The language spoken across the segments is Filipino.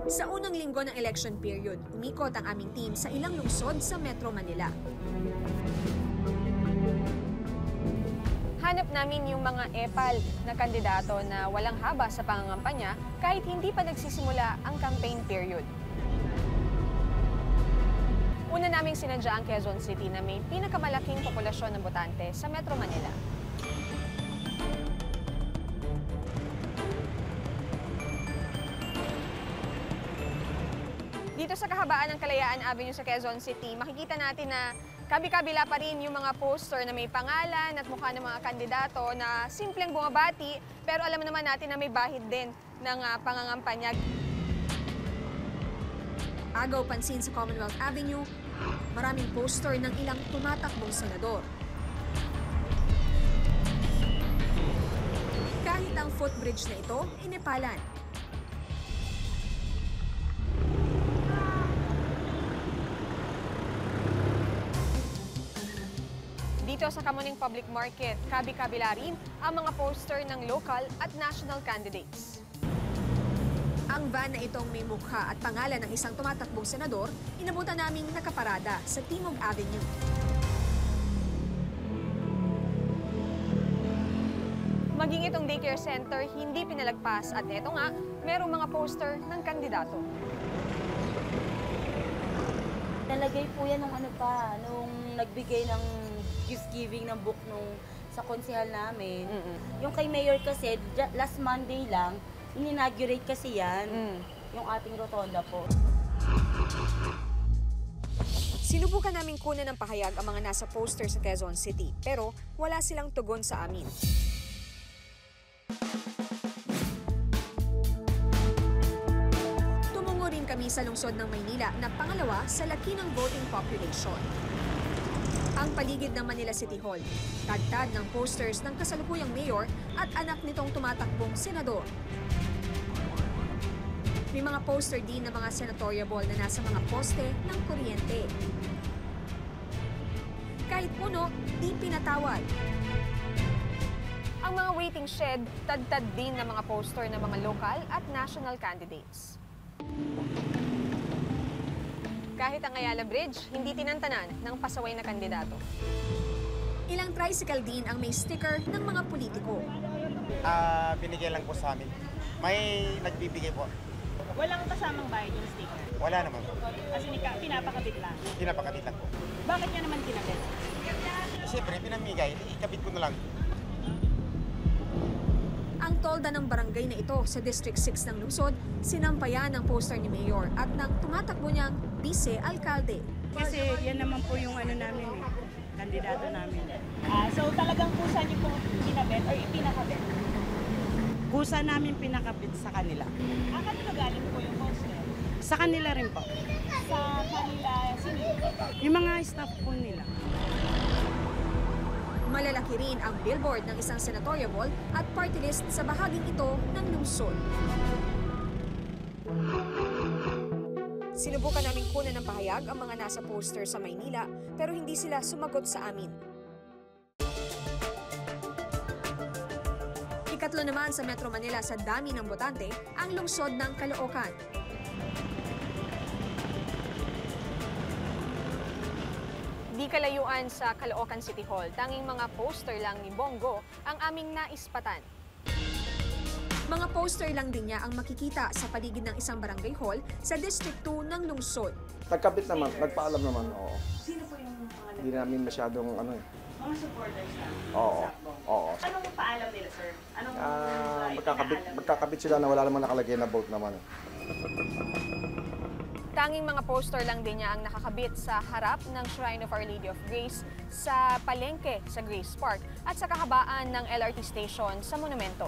Sa unang linggo ng election period, umikot ang aming team sa ilang lungsod sa Metro Manila. Hanap namin yung mga epal na kandidato na walang haba sa pangangampanya kahit hindi pa nagsisimula ang campaign period. Una naming sinadya ang Quezon City na may pinakamalaking populasyon ng botante sa Metro Manila. Dito sa kahabaan ng Kalayaan Avenue sa Quezon City, makikita natin na kabi-kabila pa rin yung mga poster na may pangalan at mukha ng mga kandidato na simpleng bumabati, pero alam naman natin na may bahid din ng pangangampanya. Agaw pansin sa Commonwealth Avenue, maraming poster ng ilang tumatakbong senador. Kahit ang footbridge na ito, inepalan. Dito sa Kamuning Public Market, kabi-kabila rin ang mga poster ng local at national candidates. Ang van na itong may mukha at pangalan ng isang tumatakbong senador, inabutan naming nakaparada sa Timog Avenue. Maging itong daycare center, hindi pinalagpas at eto nga, merong mga poster ng kandidato. Nalagay po yan nung nagbigay ng gift-giving ng book sa konsehal namin. Yung kay Mayor kasi, last Monday lang, in-inaugurate kasi yan, yung ating rotonda po. Sinubukan naming kunan ng pahayag ang mga nasa poster sa Quezon City, pero wala silang tugon sa amin. Tumungo rin kami sa lungsod ng Maynila na pangalawa sa laki ng voting population. Ang paligid ng Manila City Hall, tad-tad ng posters ng kasalukuyang mayor at anak nitong tumatakbong senador. May mga poster din ng mga senatorial na nasa mga poste ng kuryente. Kahit puno, di pinatawad. Ang mga waiting shed, tad-tad din ng mga poster ng mga local at national candidates. Kahit ang Ayala Bridge, hindi tinantanan ng pasaway na kandidato. Ilang tricycle din ang may sticker ng mga politiko. Binigay lang po sa amin. May nagbibigay po. Walang kasamang bayad yung sticker? Wala naman po. Kasi pinapakabit lang? Pinapakabit lang po. Bakit nyo naman kinabit? Siyempre, pinamigay. Ikabit ko na lang. Ang tolda ng barangay na ito sa District 6 ng lungsod, sinampayan ng poster ni Mayor at ng tumatakbo niyang vice-alkalde. Kasi yan naman po yung namin kandidato namin. So talagang kusa niyo po kinabit or ipinakabit? Kusa namin pinakabit sa kanila. Kanino galing po yung poster? Sa kanila rin po. Sa kanila, sino? Yung mga staff po nila. Malalaki rin ang billboard ng isang senatorial at party list sa bahaging ito ng lungsod. Sinubukan namin kunan ng pahayag ang mga nasa poster sa Maynila pero hindi sila sumagot sa amin. Ikatlo naman sa Metro Manila sa dami ng botante ang lungsod ng Caloocan. Di kalayuan sa Caloocan City Hall, tanging mga poster lang ni Bongo ang aming naispatan. Mga poster lang din niya ang makikita sa paligid ng isang barangay hall sa District 2 ng lungsod. Nagkabit naman, nagpaalam naman, oo. Sino po yung mga Hindi namin masyadong mga supporters lang? Oo, oo. Anong paalam nila, sir? Anong Magkakabit sila na wala namang nakalagay na vote naman. Tanging mga poster lang din niya ang nakakabit sa harap ng Shrine of Our Lady of Grace, sa palengke sa Grace Park at sa kahabaan ng LRT station sa Monumento.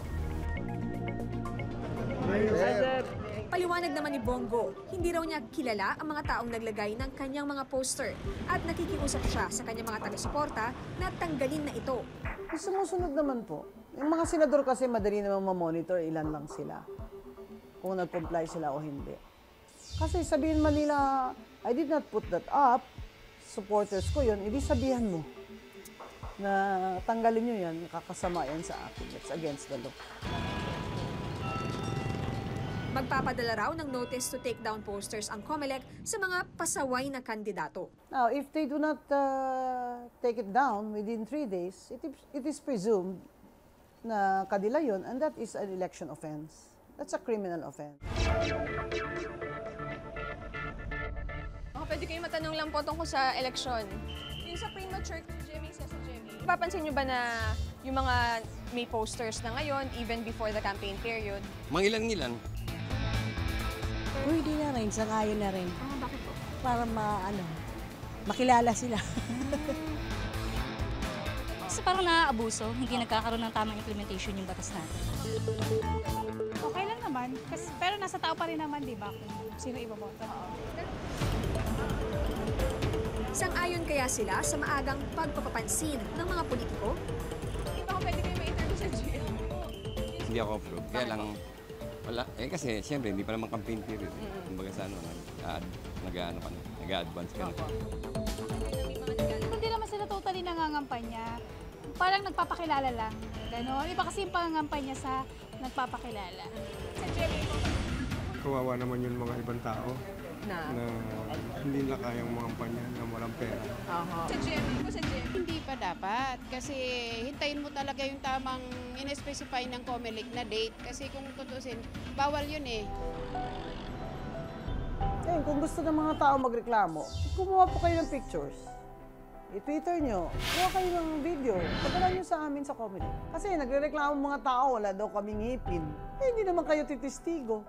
Paliwanag naman ni Bongo, hindi raw niya kilala ang mga taong naglagay ng kanyang mga poster at nakikiusap siya sa kanyang mga taga-suporta na tanggalin na ito. Sumusunod naman po. Yung mga senador kasi madali namang ma-monitor ilan lang sila. Kung nag-comply sila o hindi. Kasi sabihin man nila, I did not put that up, supporters ko yun, hindi sabihan mo na tanggalin nyo yan, nakakasama yan sa akin. That's against the law. Magpapadala raw ng notice to take down posters ang COMELEC sa mga pasaway na kandidato. Now, if they do not take it down within 3 days, it is presumed na kanila yun, and that is an election offense. That's a criminal offense. Pwede kayo matanong lang po tungkol sa eleksyon. Yung sa premature Jimmy, sa Jimmy, papansin nyo ba na yung mga may posters na ngayon, even before the campaign period? Mangilan-ngilan. Pwede na rin, sangayon na rin. Bakit po? Para makilala sila. Kasi parang naaabuso, hindi nagkakaroon ng tamang implementation yung batas natin. Okay lang naman, pero nasa tao pa rin naman, di ba, kung sino iboboto. Sang-ayon kaya sila sa maagang pagpapapansin ng mga politiko? Hindi ba pwede kayo ma-interview sa GL? Hindi ako approve. Kaya lang, wala. Kasi siyempre, hindi pa naman campaign period. Kumbaga sa nag-advance ka na. Hindi naman sila totally nangangampanya. Parang nagpapakilala lang. Ganon. Iba kasi yung pangangampanya sa nagpapakilala. Sa GL po. Kawawa naman yung mga ibang tao na hindi na kayang mangampanya na walang pera. Sa GMA po, sa GMA. Hindi pa dapat kasi hintayin mo talaga yung tamang in-specify ng COMELEC na date kasi kung tutusin, bawal yun eh. Kung gusto ng mga tao magreklamo, kumuha po kayo ng pictures. I-Twitter nyo, kuha kayo ng video, padala nyo sa amin sa COMELEC. Kasi nagre-reklamo mga tao, wala daw kaming ngipin. Hindi naman kayo titistigo.